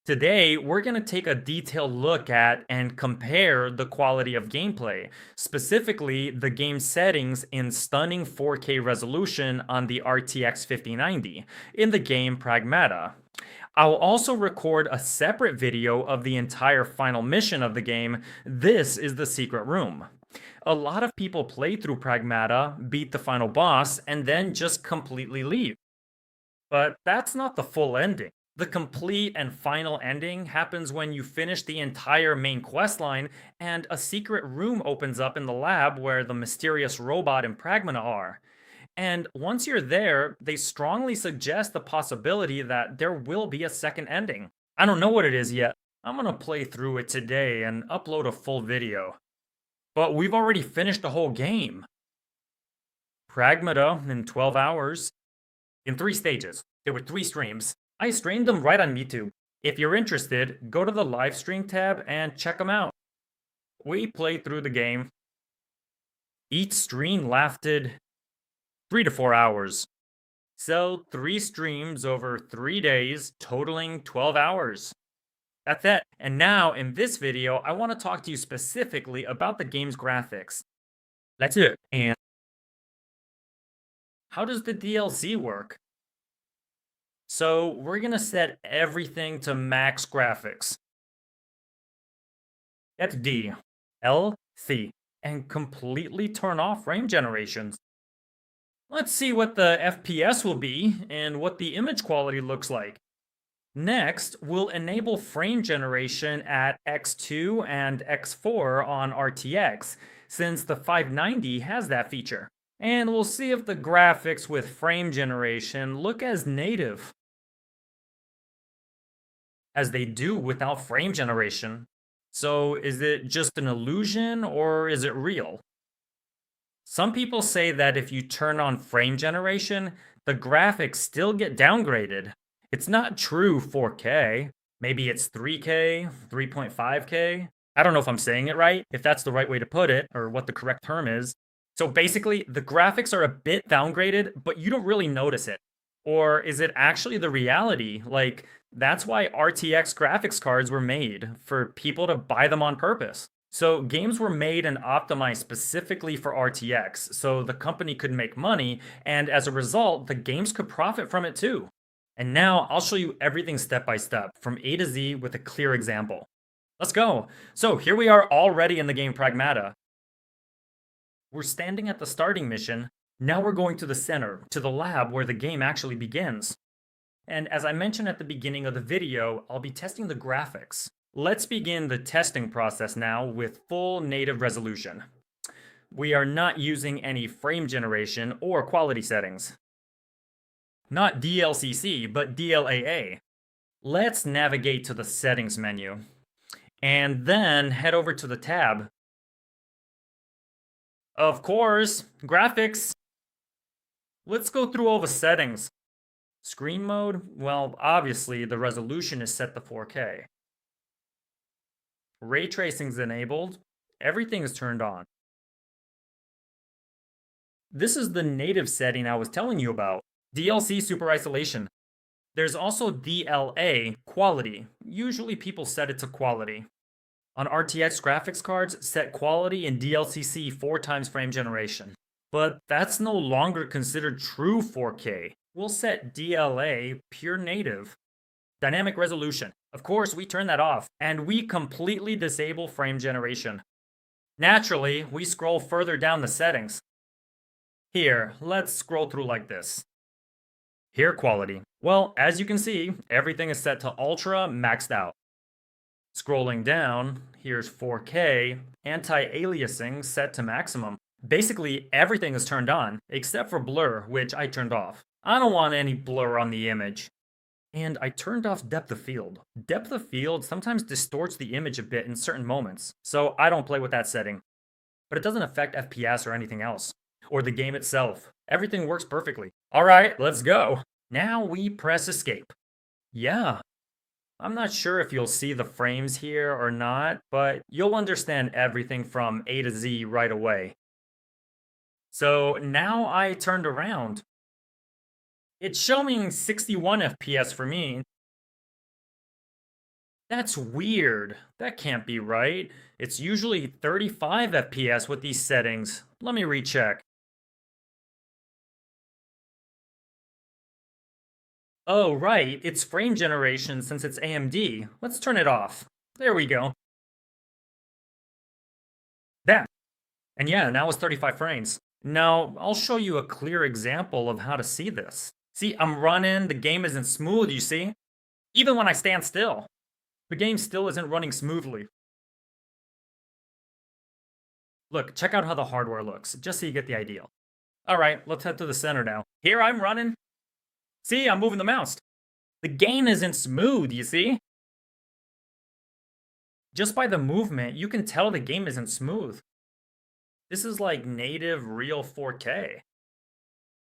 Today, we're going to take a detailed look at and compare the quality of gameplay, specifically the game settings in stunning 4K resolution on the RTX 5090 in the game Pragmata. I'll also record a separate video of the entire final mission of the game. This is the secret room. A lot of people play through Pragmata, beat the final boss, and then just completely leave. But that's not the full ending. The complete and final ending happens when you finish the entire main quest line and a secret room opens up in the lab where the mysterious robot and Pragmata are. And once you're there, they strongly suggest the possibility that there will be a second ending. I don't know what it is yet. I'm gonna play through it today and upload a full video. But we've already finished the whole game. Pragmata in 12 hours. In 3 stages. There were 3 streams. I streamed them right on YouTube. If you're interested, go to the live stream tab and check them out. We played through the game. Each stream lasted 3 to 4 hours. So 3 streams over 3 days, totaling 12 hours. That's it. And now, in this video, I want to talk to you specifically about the game's graphics. That's it. And how does the DLC work? So we're gonna set everything to max graphics. That's D, L, C, and completely turn off frame generations. Let's see what the FPS will be and what the image quality looks like. Next, we'll enable frame generation at X2 and X4 on RTX, since the 590 has that feature. And we'll see if the graphics with frame generation look as native as they do without frame generation. So is it just an illusion or is it real? Some people say that if you turn on frame generation, the graphics still get downgraded. It's not true 4K. Maybe it's 3K, 3.5K. I don't know if I'm saying it right, if that's the right way to put it, or what the correct term is. So basically, the graphics are a bit downgraded, but you don't really notice it. Or is it actually the reality? Like, that's why RTX graphics cards were made, for people to buy them on purpose. So games were made and optimized specifically for RTX, so the company could make money, and as a result, the games could profit from it too. And now I'll show you everything step by step, from A to Z with a clear example. Let's go! So here we are already in the game Pragmata. We're standing at the starting mission. Now we're going to the center, to the lab where the game actually begins. And as I mentioned at the beginning of the video, I'll be testing the graphics. Let's begin the testing process now with full native resolution. We are not using any frame generation or quality settings. Not DLCC, but DLAA. Let's navigate to the settings menu. And then head over to the tab. Of course, graphics. Let's go through all the settings. Screen mode, well, obviously the resolution is set to 4K. Ray tracing is enabled. Everything is turned on. This is the native setting I was telling you about, DLC Super Isolation. There's also DLA, quality. Usually people set it to quality. On RTX graphics cards, set quality in DLCC 4 times frame generation. But that's no longer considered true 4K. We'll set DLA, pure native. Dynamic resolution. Of course, we turn that off, and we completely disable frame generation. Naturally, we scroll further down the settings. Here, let's scroll through like this. Here, quality. Well, as you can see, everything is set to ultra, maxed out. Scrolling down, here's 4K, anti-aliasing set to maximum. Basically, everything is turned on, except for blur, which I turned off. I don't want any blur on the image. And I turned off depth of field. Depth of field sometimes distorts the image a bit in certain moments, so I don't play with that setting. But it doesn't affect FPS or anything else, or the game itself. Everything works perfectly. Alright, let's go. Now we press escape. Yeah. I'm not sure if you'll see the frames here or not, but you'll understand everything from A to Z right away. So now I turned around. It's showing 61 FPS for me. That's weird. That can't be right. It's usually 35 FPS with these settings. Let me recheck. Oh, right. It's frame generation since it's AMD. Let's turn it off. There we go. That. And yeah, now it's 35 frames. Now, I'll show you a clear example of how to see this. See, I'm running, the game isn't smooth, you see? Even when I stand still, the game still isn't running smoothly. Look, check out how the hardware looks, just so you get the idea. Alright, let's head to the center now. Here I'm running. See, I'm moving the mouse. The game isn't smooth, you see? Just by the movement, you can tell the game isn't smooth. This is like native real 4K.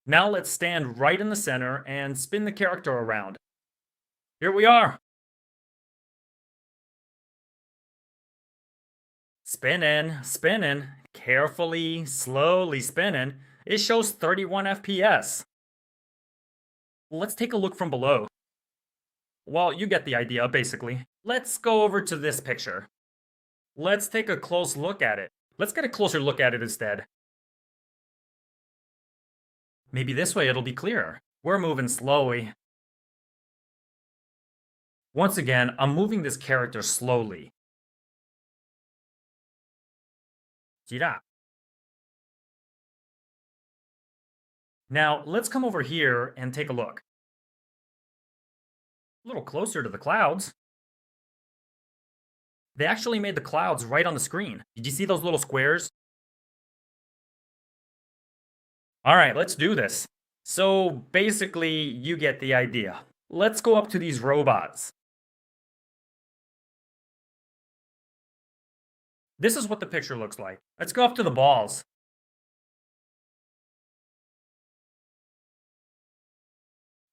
Now let's stand right in the center and spin the character around. Here we are. Spinning, spinning, carefully, slowly spinning. It shows 31 FPS. Let's take a look from below. Well, you get the idea, basically. Let's go over to this picture. Let's take a close look at it. Let's get a closer look at it instead. Maybe this way it'll be clearer. We're moving slowly. Once again, I'm moving this character slowly. Jira. Now, let's come over here and take a look. A little closer to the clouds. They actually made the clouds right on the screen. Did you see those little squares? Alright, let's do this. So, basically, you get the idea. Let's go up to these robots. This is what the picture looks like. Let's go up to the balls.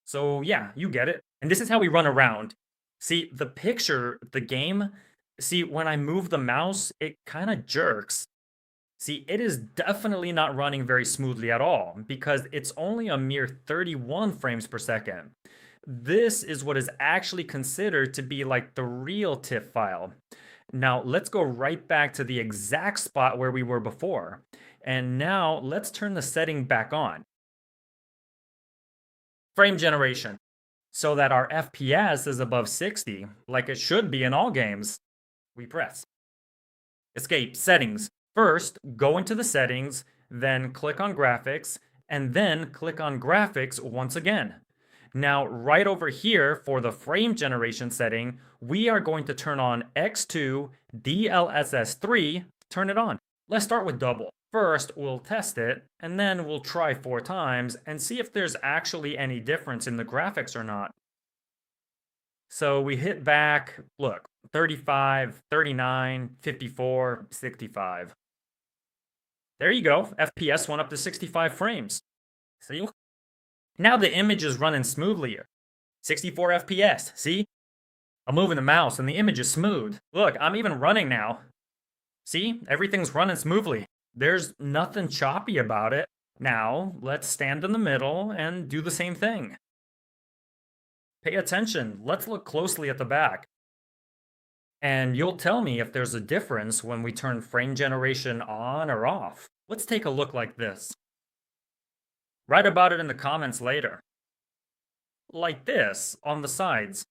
So yeah, you get it. And this is how we run around. See, the picture, the game, see, when I move the mouse, it kind of jerks. See, it is definitely not running very smoothly at all because it's only a mere 31 frames per second. This is what is actually considered to be like the real TIFF file. Now, let's go right back to the exact spot where we were before. And now let's turn the setting back on. Frame generation, so that our FPS is above 60, like it should be in all games. We press Escape, Settings. First, go into the settings, then click on Graphics, and then click on Graphics once again. Now, right over here for the frame generation setting, we are going to turn on X2 DLSS 3, turn it on. Let's start with double. First, we'll test it, and then we'll try 4 times and see if there's actually any difference in the graphics or not. So we hit back, look, 35, 39, 54, 65. There you go, FPS went up to 65 frames. See? Now the image is running smoothly. 64 FPS, see? I'm moving the mouse and the image is smooth. Look, I'm even running now. See? Everything's running smoothly. There's nothing choppy about it. Now, let's stand in the middle and do the same thing. Pay attention. Let's look closely at the back. And you'll tell me if there's a difference when we turn frame generation on or off. Let's take a look like this. Write about it in the comments later. Like this, on the sides.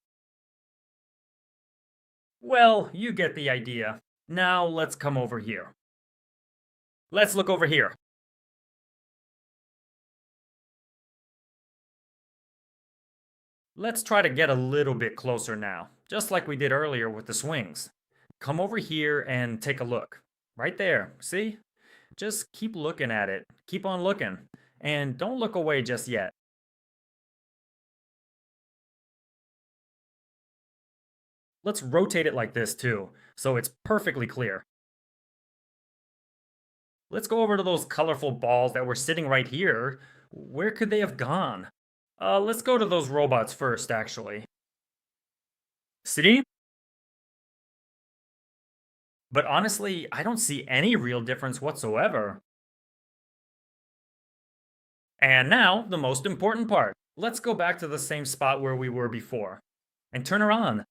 Well, you get the idea. Now let's come over here. Let's look over here. Let's try to get a little bit closer now, just like we did earlier with the swings. Come over here and take a look. Right there, see? Just keep looking at it. Keep on looking. And don't look away just yet. Let's rotate it like this too, so it's perfectly clear. Let's go over to those colorful balls that were sitting right here. Where could they have gone? Let's go to those robots first, actually. See? But honestly, I don't see any real difference whatsoever. And now, the most important part. Let's go back to the same spot where we were before. And turn her on.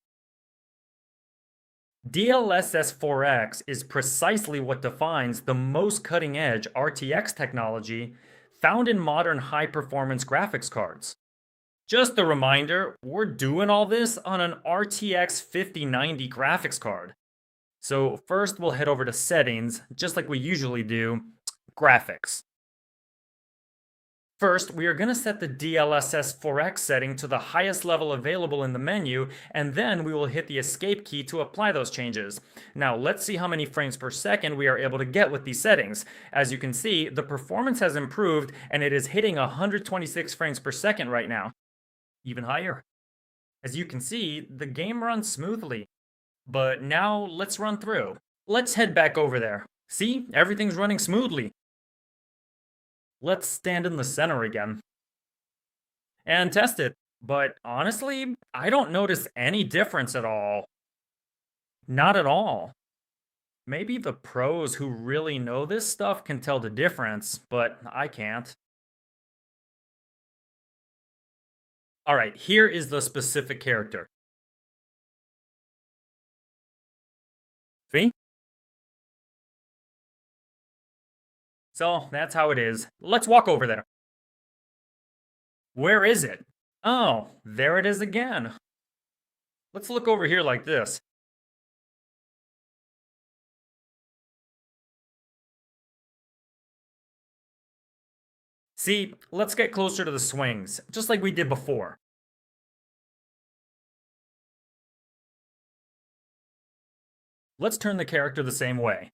DLSS 4X is precisely what defines the most cutting-edge RTX technology found in modern high-performance graphics cards. Just a reminder, we're doing all this on an RTX 5090 graphics card. So first we'll head over to settings, just like we usually do, graphics. First, we are going to set the DLSS 4X setting to the highest level available in the menu, and then we will hit the escape key to apply those changes. Now, let's see how many frames per second we are able to get with these settings. As you can see, the performance has improved, and it is hitting 126 frames per second right now. Even higher. As you can see, the game runs smoothly. But now, let's run through. Let's head back over there. See, everything's running smoothly. Let's stand in the center again and test it. But honestly, I don't notice any difference at all. Not at all. Maybe the pros who really know this stuff can tell the difference, but I can't. Alright, here is the specific character. See? So, that's how it is. Let's walk over there. Where is it? Oh, there it is again. Let's look over here like this. See, let's get closer to the swings, just like we did before. Let's turn the character the same way.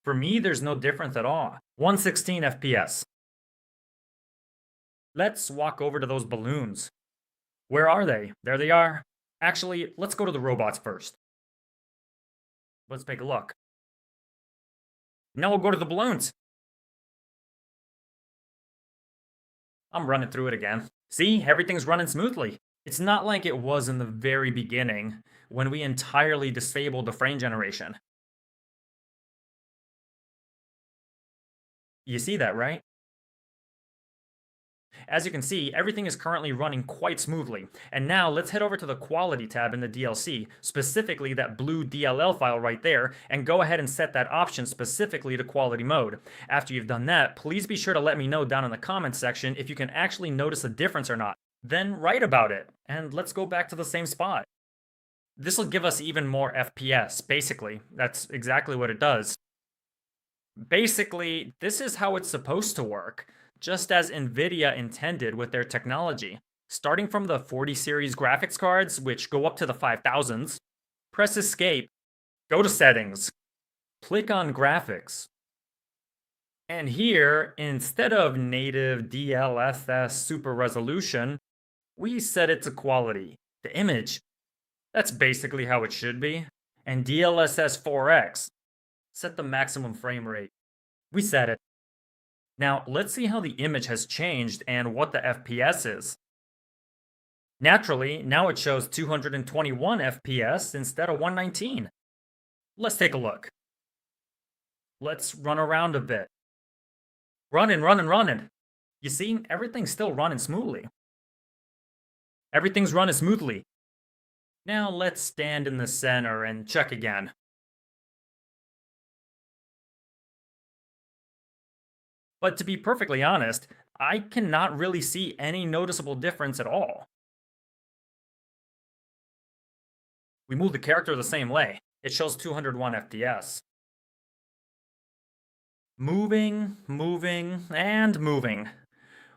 For me, there's no difference at all. 116 FPS. Let's walk over to those balloons. Where are they? There they are. Actually, let's go to the robots first. Let's take a look. Now we'll go to the balloons. I'm running through it again. See, everything's running smoothly. It's not like it was in the very beginning, when we entirely disabled the frame generation. You see that, right? As you can see, everything is currently running quite smoothly. And now let's head over to the quality tab in the DLC, specifically that blue DLL file right there, and go ahead and set that option specifically to quality mode. After you've done that, please be sure to let me know down in the comments section if you can actually notice a difference or not. Then write about it, and let's go back to the same spot. This will give us even more FPS, basically. That's exactly what it does. Basically, this is how it's supposed to work, just as Nvidia intended with their technology. Starting from the 40 series graphics cards, which go up to the 5000s, press escape, go to settings, click on graphics. And here, instead of native DLSS super resolution, we set it to quality, the image. That's basically how it should be. And DLSS 4X, set the maximum frame rate. We set it. Now, let's see how the image has changed and what the FPS is. Naturally, now it shows 221 FPS instead of 119. Let's take a look. Let's run around a bit. Running. You see, everything's still running smoothly. Everything's running smoothly. Now let's stand in the center and check again. But to be perfectly honest, I cannot really see any noticeable difference at all. We move the character the same way. It shows 201 FPS. Moving, and moving.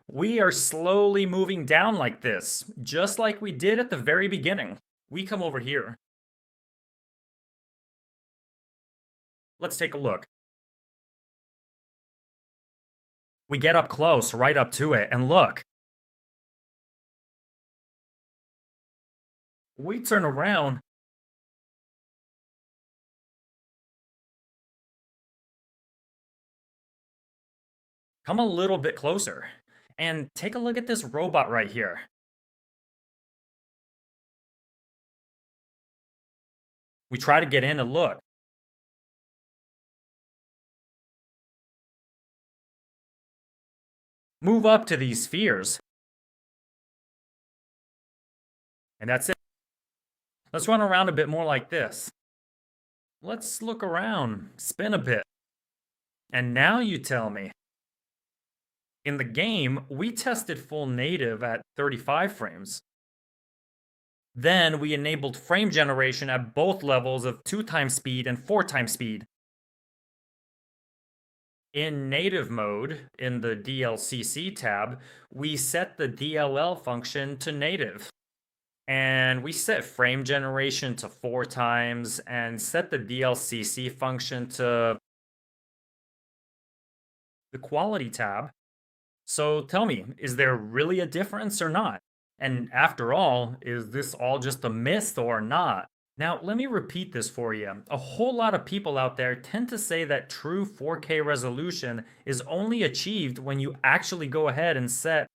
We are slowly moving down like this, just like we did at the very beginning. We come over here. Let's take a look. We get up close, right up to it, and look. We turn around. Come a little bit closer. And take a look at this robot right here. We try to get in and look. Move up to these spheres. And that's it. Let's run around a bit more like this. Let's look around, spin a bit. And now you tell me. In the game, we tested full native at 35 frames. Then we enabled frame generation at both levels of 2x speed and 4x speed. In native mode, in the DLCC tab, we set the DLL function to native. And we set frame generation to 4 times and set the DLCC function to the quality tab. So tell me, is there really a difference or not? And after all, is this all just a myth or not? Now, let me repeat this for you. A whole lot of people out there tend to say that true 4K resolution is only achieved when you actually go ahead and set.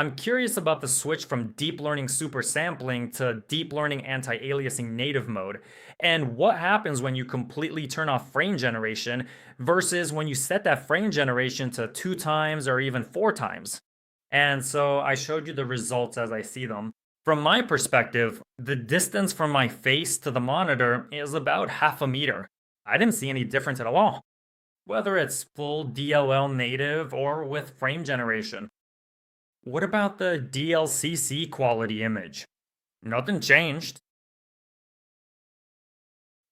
I'm curious about the switch from deep learning super sampling to deep learning anti-aliasing native mode, and what happens when you completely turn off frame generation versus when you set that frame generation to 2 times or even 4 times. And so I showed you the results as I see them. From my perspective, the distance from my face to the monitor is about half a meter. I didn't see any difference at all, whether it's full DLL native or with frame generation. What about the DLCC quality image? Nothing changed.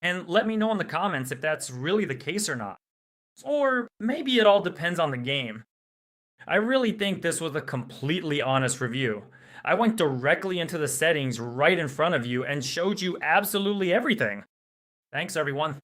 And let me know in the comments if that's really the case or not. Or maybe it all depends on the game. I really think this was a completely honest review. I went directly into the settings right in front of you and showed you absolutely everything. Thanks, everyone.